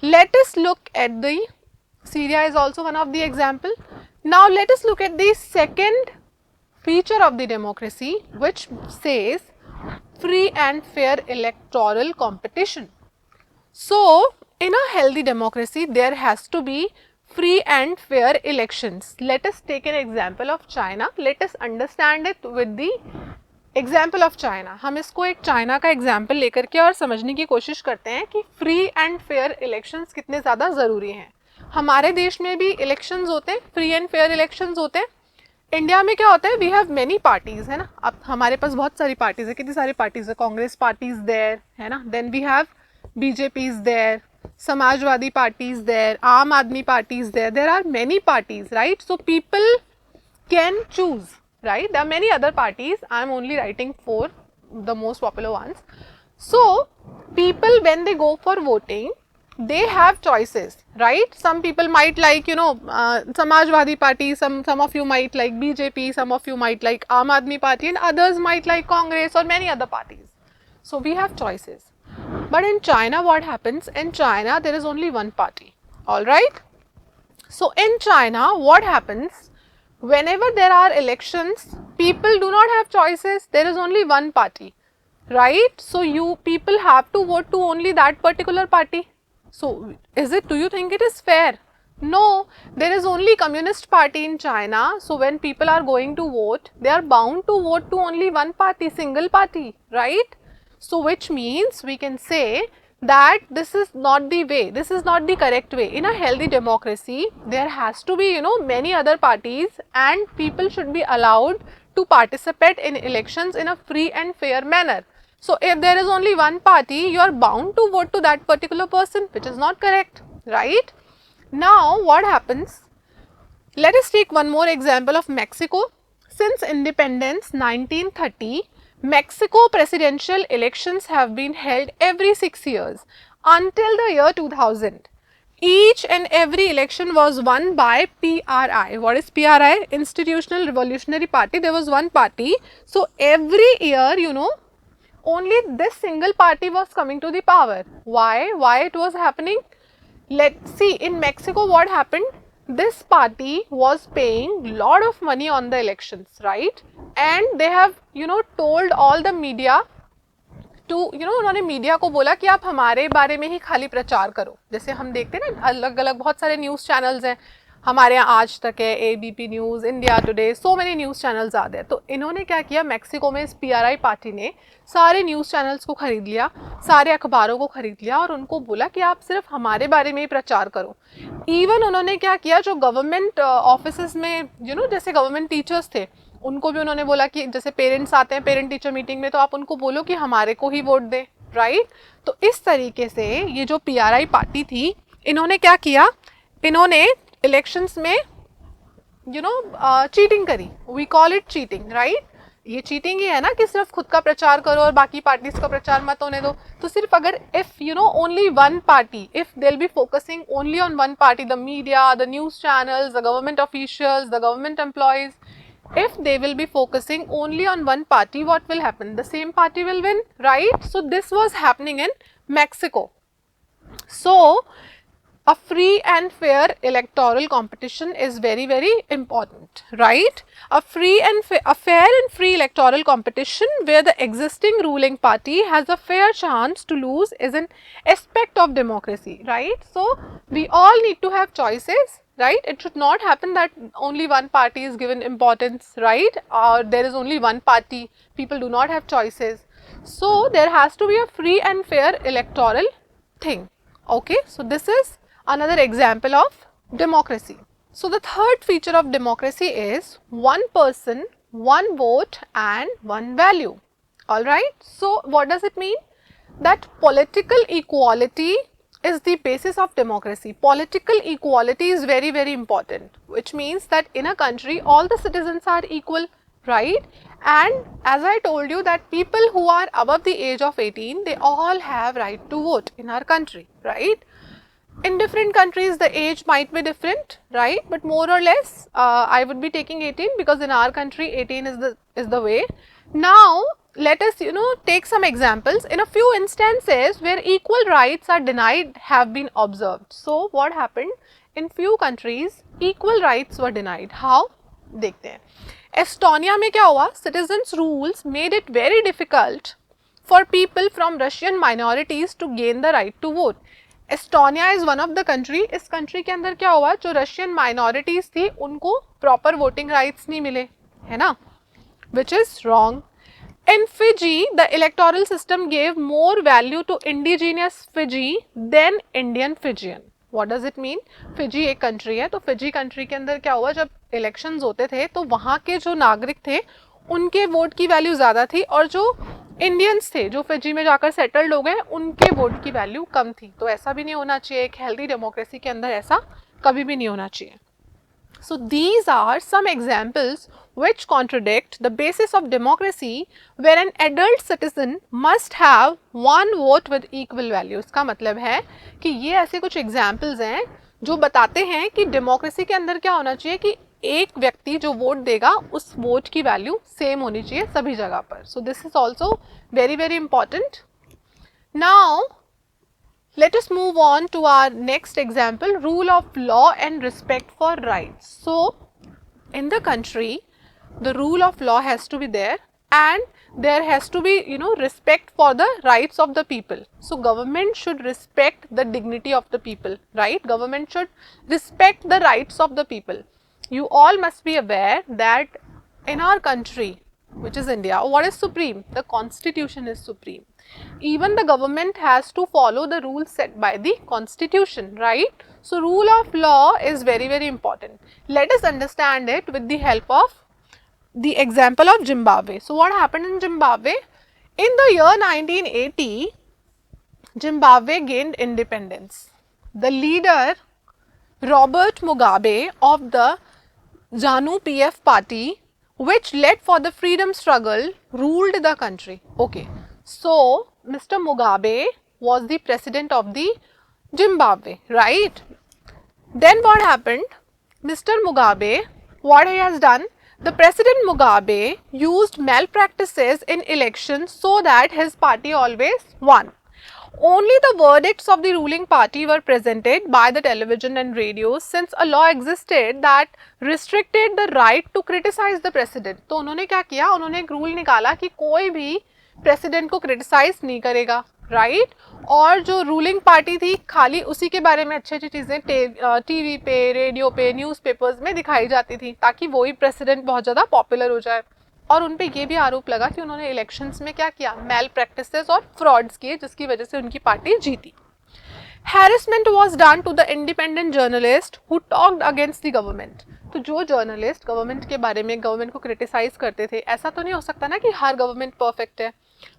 Let us look at the, Syria is also one of the example. Now let us look at the second feature of the democracy, which says free and fair electoral competition. So, in a healthy democracy, there has to be free and fair elections. Let us take an example of China. Let us understand it with the example of China. हम इसको एक China का example लेकर के और समझने की कोशिश करते हैं कि फ्री एंड फेयर इलेक्शंस कितने ज़्यादा ज़रूरी हैं. हमारे देश में भी इलेक्शंस होते हैं, फ्री एंड फेयर इलेक्शंस होते हैं. इंडिया में क्या होता है, वी हैव मेनी पार्टीज, है ना. अब हमारे पास बहुत सारी पार्टीज है. कितनी सारी पार्टीज है? कांग्रेस पार्टीज देयर, है ना. Then we have BJP is there, Samajwadi parties there, Aam Aadmi parties there. There are many parties, right. So people can choose, right. There are many other parties. I am only writing for the most popular ones. So people, when they go for voting, they have choices, right. Some people might like, Samajwadi Party, some of you might like BJP, some of you might like Aam Aadmi Party, and others might like Congress or many other parties. So we have choices. But in China, what happens? In China, there is only one party, all right. So in China, what happens? Whenever there are elections, people do not have choices. There is only one party, right. So you people have to vote to only that particular party. So do you think it is fair? No, there is only Communist Party in China. So when people are going to vote, they are bound to vote to only one party, single party, right. So which means we can say that this is not the way, this is not the correct way. In a healthy democracy, there has to be, many other parties, and people should be allowed to participate in elections in a free and fair manner. So if there is only one party, you are bound to vote to that particular person, which is not correct, right. Now what happens? Let us take one more example of Mexico. Since independence 1930, Mexico presidential elections have been held every 6 years until the year 2000. Each and every election was won by PRI. What is PRI? Institutional Revolutionary Party. There was one party. So every year, only this single party was coming to the power. Why? Why it was happening? Let's see, in Mexico what happened? This party was paying lot of money on the elections, right. And they have, told all the media to, उन्होंने media को बोला कि आप हमारे बारे में ही खाली प्रचार करो. जैसे हम देखते हैं ना, अलग अलग बहुत सारे न्यूज़ चैनल्स हैं हमारे यहाँ. आज तक है, ABP news, India today, so many news channels आ गए. तो इन्होंने क्या किया, मैक्सिको में इस PRI पार्टी ने सारे न्यूज़ चैनल्स को खरीद लिया, सारे अखबारों को खरीद लिया, और उनको बोला कि आप सिर्फ हमारे बारे में ही प्रचार करो. इवन उन्होंने क्या किया, जो गवर्नमेंट ऑफिस में, जैसे गवर्नमेंट टीचर्स थे, उनको भी उन्होंने बोला कि जैसे पेरेंट्स आते हैं पेरेंट टीचर मीटिंग में, तो आप उनको बोलो कि हमारे को ही वोट दें, राइट. तो इस तरीके से ये जो PRI पार्टी थी, इन्होंने क्या किया, इन्होंने इलेक्शंस में चीटिंग करी. We call it cheating, right. ये चीटिंग ही है ना, कि सिर्फ खुद का प्रचार करो और बाकी पार्टीज का प्रचार मत होने दो. तो सिर्फ अगर if only one party, if they will be focusing only on one party, the media, the news channels, the government officials, the government employees, if they will be focusing only on one party, what will happen? The same party will win, right. So this was happening in Mexico. So a free and fair electoral competition is very, very important, right. A fair and free electoral competition where the existing ruling party has a fair chance to lose is an aspect of democracy, right. So we all need to have choices, right. It should not happen that only one party is given importance, right, or there is only one party, people do not have choices. So there has to be a free and fair electoral thing. Okay, so this is another example of democracy. So the third feature of democracy is one person, one vote and one value. All right. So what does it mean? That political equality is the basis of democracy. Political equality is very, very important, which means that in a country all the citizens are equal, right. And as I told you that people who are above the age of 18, they all have right to vote in our country, right. In different countries the age might be different, right, but more or less I would be taking 18 because in our country 18 is the way. Now let us take some examples. In a few instances where equal rights are denied have been observed. So what happened in few countries, equal rights were denied. How? देखते हैं. Estonia में क्या हुआ? Citizens rules made it very difficult for people from Russian minorities to gain the right to vote. Estonia is one of the country. इस country के अंदर क्या हुआ, जो रशियन माइनॉरिटीज थी उनको प्रॉपर वोटिंग राइट्स नहीं मिले, है ना, which is wrong. In Fiji, the electoral system gave more value to indigenous Fiji than Indian Fijian. What does it mean? Fiji एक कंट्री है, तो फिजी कंट्री के अंदर क्या हुआ, जब इलेक्शंस होते थे तो वहाँ के जो नागरिक थे उनके वोट की वैल्यू ज़्यादा थी, और जो इंडियंस थे जो फिजी में जाकर सेटल्ड हो गए उनके वोट की वैल्यू कम थी. तो ऐसा भी नहीं होना चाहिए, एक हेल्दी डेमोक्रेसी के अंदर ऐसा कभी भी नहीं होना चाहिए. So these are some examples which contradict the basis of democracy, where an adult citizen must have one vote with equal value. इसका मतलब है कि ये ऐसे कुछ examples हैं जो बताते हैं कि डेमोक्रेसी के अंदर क्या होना चाहिए कि एक व्यक्ति जो वोट देगा उस वोट की वैल्यू सेम होनी चाहिए सभी जगह पर. So this is also very very important. Now let us move on to our next example, rule of law and respect for rights. So in the country the rule of law has to be there, and there has to be respect for the rights of the people. So government should respect the dignity of the people, right? Government should respect the rights of the people. You all must be aware that in our country, which is India, what is supreme? The constitution is supreme. Even the government has to follow the rules set by the constitution, right? So rule of law is very very important. Let us understand it with the help of the example of Zimbabwe. So what happened in Zimbabwe? In the year 1980, Zimbabwe gained independence. The leader Robert Mugabe of the ZANU-PF party, which led for the freedom struggle, ruled the country. Okay. So, Mr. Mugabe was the president of the Zimbabwe, right? Then what happened? Mr. Mugabe, what he has done? The President Mugabe used malpractices in elections so that his party always won. Only the verdicts of the ruling party were presented by the television and radio, since a law existed that restricted the right to criticize the president. तो उन्होंने क्या किया? उन्होंने एक rule निकाला कि कोई भी प्रेसिडेंट को क्रिटिसाइज नहीं करेगा, राइट? और जो रूलिंग पार्टी थी खाली उसी के बारे में अच्छी अच्छी चीज़ें टीवी पे, रेडियो पे, न्यूज़पेपर्स में दिखाई जाती थी ताकि वही प्रेसिडेंट बहुत ज़्यादा पॉपुलर हो जाए. और उन पे ये भी आरोप लगा कि उन्होंने इलेक्शंस में क्या किया, मेल प्रैक्टिसेस और फ्रॉड्स किए, जिसकी वजह से उनकी पार्टी जीती. Harassment was done to the independent journalist who talked against the government. तो जो जर्नलिस्ट गवर्नमेंट के बारे में, गवर्नमेंट को क्रिटिसाइज करते थे, ऐसा तो नहीं हो सकता ना कि हर गवर्नमेंट परफेक्ट है,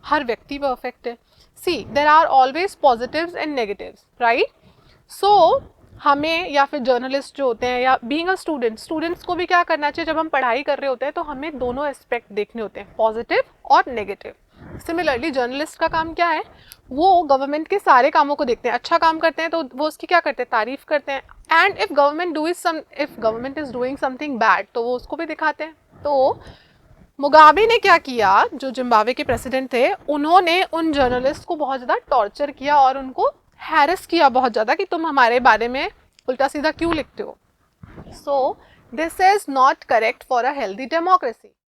हर व्यक्ति परफेक्ट है. See there are always positives and negatives, right? So हमें या फिर जर्नलिस्ट जो होते हैं या बीइंग अ स्टूडेंट्स को भी क्या करना चाहिए, जब हम पढ़ाई कर रहे होते हैं तो हमें दोनों एस्पेक्ट देखने होते हैं, पॉजिटिव और नेगेटिव. सिमिलरली जर्नलिस्ट का काम क्या है, वो गवर्नमेंट के सारे कामों को देखते हैं. अच्छा काम करते हैं तो वो उसकी क्या करते हैं, तारीफ करते हैं. And if government is doing something bad तो वो उसको भी दिखाते हैं. तो मुगाबे ने क्या किया, जो जिम्बाब्वे के प्रेसिडेंट थे, उन्होंने उन जर्नलिस्ट को बहुत ज़्यादा टॉर्चर किया और उनको हैरेस किया बहुत ज़्यादा कि तुम हमारे बारे में उल्टा सीधा क्यों लिखते हो. So this is not correct for a healthy democracy.